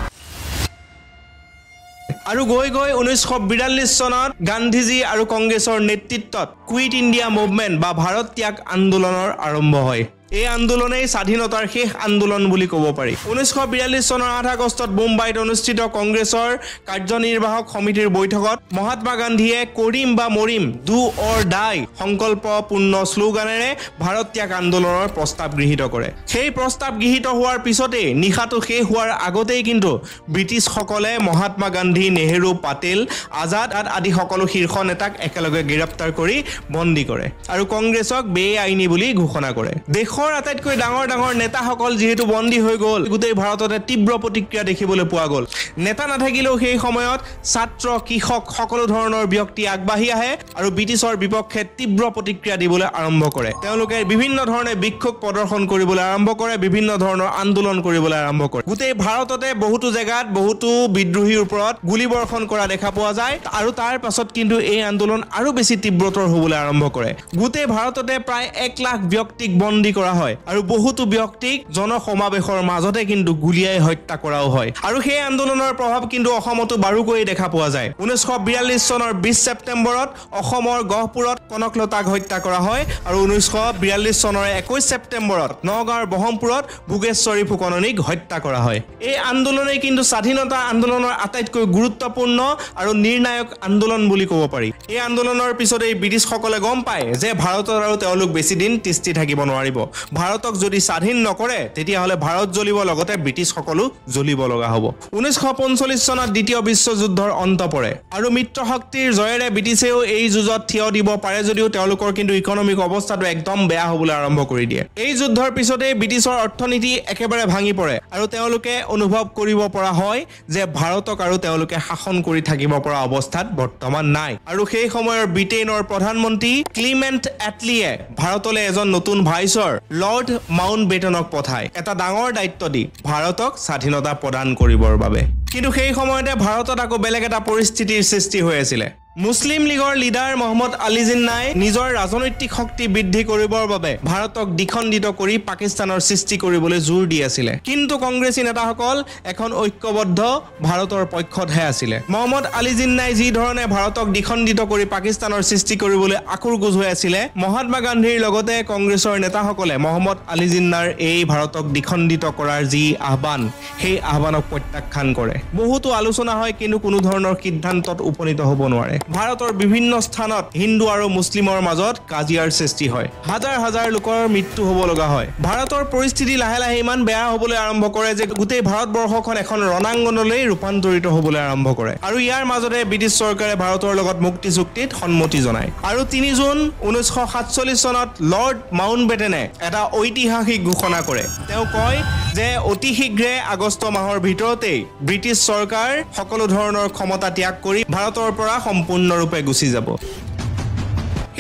Speaker 1: আৰু গৈ 1942 চনত গান্ধীজী আৰু কংগ্ৰেছৰ নেতৃত্বত কুইট ইণ্ডিয়া মুভমেণ্ট বা ভাৰত ত্যাগ আন্দোলনৰ আৰম্ভ হয় এই আন্দোলনেই স্বাধীনতাৰ শেষ আন্দোলন বুলি ক'ব পাৰি 1942 চনৰ 8 আগষ্টত মুম্বাইত অনুষ্ঠিত কংগ্ৰেছৰ কাৰ্যনিৰ্বাহক সমিতিৰ বৈঠকত মহাত্মা গান্ধীয়ে কৰিম বা মৰিম ডু অৰ ডাই সংকল্পপূৰ্ণ শ্লোগানেৰে ভাৰত ত্যাগ আন্দোলনৰ প্ৰস্তাৱ গৃহীত কৰে সেই প্ৰস্তাৱ গৃহীত হোৱাৰ পিছতেই নিশাটো শেষ হোৱাৰ আগতেই কিন্তু ব্ৰিটিছসকলে মহাত্মা গান্ধী নেহেৰু পাটেল আজাদ আদি সকলো শীৰ্ষ নেতাক একেলগে গ্ৰেপ্তাৰ কৰি বন্দী কৰে আৰু কংগ্ৰেছক বেআইনী বুলি ঘোষণা কৰে দেশৰ আটাইতকৈ ডাঙৰ ডাঙৰ নেতাসকল যেহেতু বন্দী হৈ গ'ল গোটেই ভাৰততে তীব্ৰ প্ৰতিক্ৰিয়া দেখিবলৈ পোৱা গ'ল নেতা নাথাকিলেও সেই সময়ত ছাত্ৰ কৃষক সকলো ধৰণৰ ব্যক্তি আগবাঢ়ি আহে আৰু ব্ৰিটিছৰ বিপক্ষে তীব্ৰ প্ৰতিক্ৰিয়া দিবলৈ আৰম্ভ কৰে তেওঁলোকে বিভিন্ন ধৰণে বিক্ষোভ প্ৰদৰ্শন কৰিবলৈ আৰম্ভ কৰে বিভিন্ন ধৰণৰ আন্দোলন কৰিবলৈ আৰম্ভ কৰে গোটেই ভাৰততে বহুতো জেগাত বহুতো বিদ্ৰোহীৰ ওপৰত গুলীবৰ্ষণ কৰা দেখা পোৱা যায় আৰু তাৰ পাছত কিন্তু এই আন্দোলন আৰু বেছি তীব্ৰতৰ হ'বলৈ আৰম্ভ কৰে গোটেই ভাৰততে প্ৰায় 1 লাখ ব্যক্তিক বন্দী কৰা হয় আৰু বহুতো ব্যক্তিক জনসমাবেশৰ মাজতে কিন্তু গুলিয়াই হত্যা কৰাও হয় আৰু সেই আন্দোলনৰ প্ৰভাৱ কিন্তু অসমতো বাৰুকৈ দেখা পোৱা যায় 1942 চনৰ 20 ছেপ্টেম্বৰত অসমৰ গহপুৰত কনকলতাক হত্যা কৰা হয় আৰু 1942 চনৰ 21 ছেপ্টেম্বৰত নগাঁৱৰ বহমপুৰত ভোগেশ্বৰী ফুকননীক হত্যা কৰা হয় এই আন্দোলনেই কিন্তু স্বাধীনতা আন্দোলনৰ আটাইতকৈ গুৰুত্বপূৰ্ণ আৰু নিৰ্ণায়ক আন্দোলন বুলি ক'ব পাৰি এই আন্দোলনৰ পিছতে ব্ৰিটিছসকলে গম পায় যে ভাৰতত আৰু তেওঁলোক বেছি দিন তিষ্ঠি থাকিব নোৱাৰিব ভাৰতক যদি স্বাধীন নকৰে তেতিয়াহলে ভাৰত জ্বলিব লগতে ব্ৰিটিছ সকলো জ্বলিব লগা হ'ব 1945 চনত দ্বিতীয় বিশ্বযুদ্ধৰ অন্ত পৰে আৰু মিত্ৰ শক্তিৰ জয়েৰে ব্ৰিটিছেও এই যুদ্ধত থিয় দিব পাৰে যদিও তেওঁলোকৰ কিন্তু ইকনমিক অৱস্থাটো একদম বেয়া হ'বলৈ আৰম্ভ কৰি দিয়ে এই যুদ্ধৰ পিছতে ব্ৰিটিছৰ অৰ্থনীতি একেবাৰে ভাঙি পৰে আৰু তেওঁলোকে অনুভৱ কৰিব পৰা হয় যে ভাৰতক আৰু তেওঁলোকে শাসন কৰি থাকিব পৰা অৱস্থাত বৰ্তমান নাই আৰু সেই সময়ৰ ব্ৰিটেইনৰ প্ৰধানমন্ত্ৰী ক্লিমেণ্ট এটলিয়ে ভাৰতলৈ এজন নতুন ভাইছৰ লৰ্ড মাউণ্টবেটনক পঠায় এটা ডাঙৰ দায়িত্ব দি ভাৰতক স্বাধীনতা প্ৰদান কৰিবৰ বাবে কিন্তু সেই সময়তে ভাৰতত আকৌ বেলেগ এটা পৰিস্থিতিৰ সৃষ্টি হৈ আছিল মুছলিম লীগৰ লিডাৰ মোহাম্মদ আলী জিন্নাই নিজৰ ৰাজনৈতিক শক্তি বৃদ্ধি কৰিবৰ বাবে ভাৰতক দ্বিখণ্ডিত কৰি পাকিস্তানৰ সৃষ্টি কৰিবলৈ জোৰ দি আছিল কিন্তু কংগ্ৰেছী নেতাসকল এখন ঐক্যবদ্ধ ভাৰতৰ পক্ষতহে আছিল মোহাম্মদ আলী জিন্নাই যি ধৰণে ভাৰতক দ্বিখণ্ডিত কৰি পাকিস্তানৰ সৃষ্টি কৰিবলৈ আকুৰগোজ হৈ আছিল মহাত্মা গান্ধীৰ লগতে কংগ্ৰেছৰ নেতাসকলে মোহাম্মদ আলী জিন্নাৰ এই ভাৰতক দ্বিখণ্ডিত কৰাৰ যি আহ্বান সেই আহ্বানক প্ৰত্যাখ্যান কৰে বহুতো আলোচনা হয় কিন্তু কোনো ধৰণৰ সিদ্ধান্তত উপনীত হ'ব নোৱাৰে ভাৰতৰ বিভিন্ন স্থানত হিন্দু আৰু মুছলিমৰ মাজত কাজিয়াৰ সৃষ্টি হয় হাজাৰ হাজাৰ লোকৰ মৃত্যু হ'ব লগা হয় ভাৰতৰ পৰিস্থিতি লাহে লাহে ইমান বেয়া হ'বলৈ আৰম্ভ কৰে যে গোটেই ভাৰতবৰ্ষখন এখন ৰণাংগনলৈ ৰূপান্তৰিত হ'বলৈ আৰম্ভ কৰে আৰু ইয়াৰ মাজতে ব্ৰিটিছ চৰকাৰে ভাৰতৰ লগত মুক্তি চুক্তিত সন্মতি জনায় আৰু 3 জুন 1947 চনত লৰ্ড মাউণ্টবেটেনে এটা ঐতিহাসিক ঘোষণা কৰে তেওঁ কয় যে অতি শীঘ্ৰে আগষ্ট মাহৰ ভিতৰতেই ব্ৰিটিছ চৰকাৰ সকলো ধৰণৰ ক্ষমতা ত্যাগ কৰি ভাৰতৰ পৰা সম্পূৰ্ণৰূপে গুচি যাব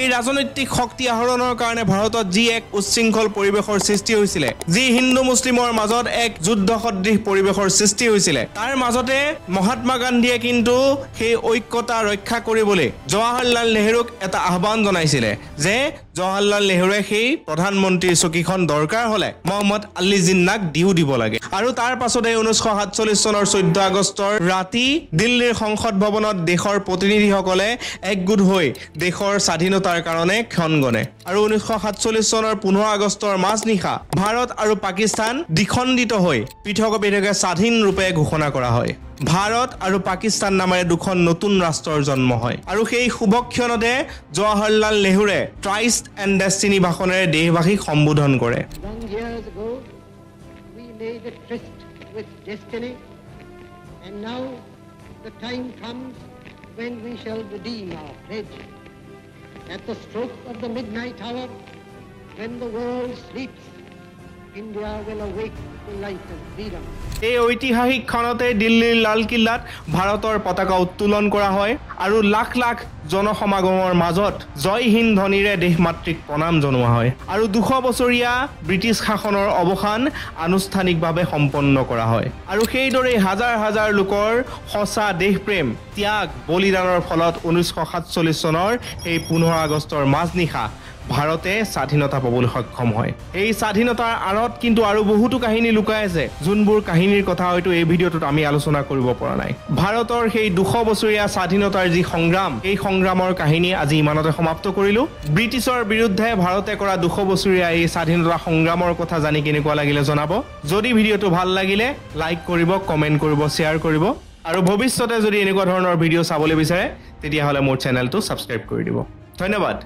Speaker 1: এই ৰাজনৈতিক শক্তি আহৰণৰ কাৰণে ভাৰতত যি এক উচ্ছৃংখল পৰিবেশৰ সৃষ্টি হৈছিল যি হিন্দু মুছলিমৰ মাজত এক যুদ্ধ সদৃশ পৰিবেশৰ সৃষ্টি হৈছিল তাৰ মাজতে মহাত্মা গান্ধীয়ে কিন্তু সেই ঐক্যতা ৰক্ষা কৰিবলৈ জৱাহৰলাল নেহেৰুক এটা আহ্বান জনাইছিল যে জৱাহৰলাল নেহৰুৱে সেই প্ৰধানমন্ত্ৰীৰ চকীখন দৰকাৰ হলে মহম্মদ আলী জিন্নাক দিও দিব লাগে আৰু তাৰ পাছতে 1947 চনৰ 14 আগষ্টৰ ৰাতি দিল্লীৰ সংসদ ভৱনত দেশৰ প্ৰতিনিধিসকলে একগোট হৈ দেশৰ স্বাধীনতাৰ কাৰণে ক্ষণ গণে আৰু 1947 চনৰ 15 আগষ্টৰ মাজনিশা ভাৰত আৰু পাকিস্তান দ্বিখণ্ডিত হৈ পৃথকে স্বাধীন ৰূপে ঘোষণা কৰা হয় ভাৰত আৰু পাকিস্তান নামেৰে দুখন নতুন ৰাষ্ট্ৰৰ জন্ম হয় আৰু সেই শুভক্ষণতে জৱাহৰলাল নেহৰুৱে ট্ৰাইষ্ট এণ্ড ডেষ্টিনি ভাষণেৰে দেশবাসীক সম্বোধন কৰে
Speaker 2: Long years ago, we made a tryst with destiny, and now the time comes when we shall redeem our pledge. At the stroke of the midnight hour, when the world sleeps, India will awake to life and freedom.
Speaker 1: এই ঐতিহাসিক ক্ষণতে দিল্লীৰ লালকিল্লাত ভাৰতৰ পতাকা উত্তোলন কৰা হয় আৰু লাখ লাখ জনসমাগমৰ মাজত জয় হিন্দ ধ্বনিৰে দেশমাতৃক প্ৰণাম জনোৱা হয় আৰু 200 বছৰীয়া ব্ৰিটিছ শাসনৰ অৱসান আনুষ্ঠানিকভাৱে সম্পন্ন কৰা হয় আৰু সেইদৰে হাজাৰ হাজাৰ লোকৰ সঁচা দেশপ্ৰেম ত্যাগ বলিদানৰ ফলত 1947 চনৰ এই 15 আগষ্টৰ মাজনিশা ভাৰতে স্বাধীনতা পাবলৈ সক্ষম হয় এই স্বাধীনতাৰ আঁৰত কিন্তু আৰু বহুতো কাহিনী লুকাই আছে যোনবোৰ কাহিনীৰ কথা হয়তো এই ভিডিঅ'টোত আমি আলোচনা কৰিব পৰা নাই ভাৰতৰ সেই 200 বছৰীয়া স্বাধীনতাৰ যি সংগ্ৰাম এই সংগ্ৰামৰ কাহিনী আজি ইমানতে সমাপ্ত কৰিলো ব্ৰিটিছৰ বিৰুদ্ধে ভাৰতে কৰা 200 বছৰীয়া এই স্বাধীনতা সংগ্ৰামৰ কথা জানি কেনেকুৱা লাগিলে জনাব যদি ভিডিঅ'টো ভাল লাগিলে লাইক কৰিব কমেন্ট কৰিব শ্বেয়াৰ কৰিব আৰু ভৱিষ্যতে যদি এনেকুৱা ধৰণৰ ভিডিঅ' চাবলৈ বিচাৰে তেতিয়াহ'লে মোৰ চেনেলটো সাবস্ক্ৰাইব কৰি দিব ধন্যবাদ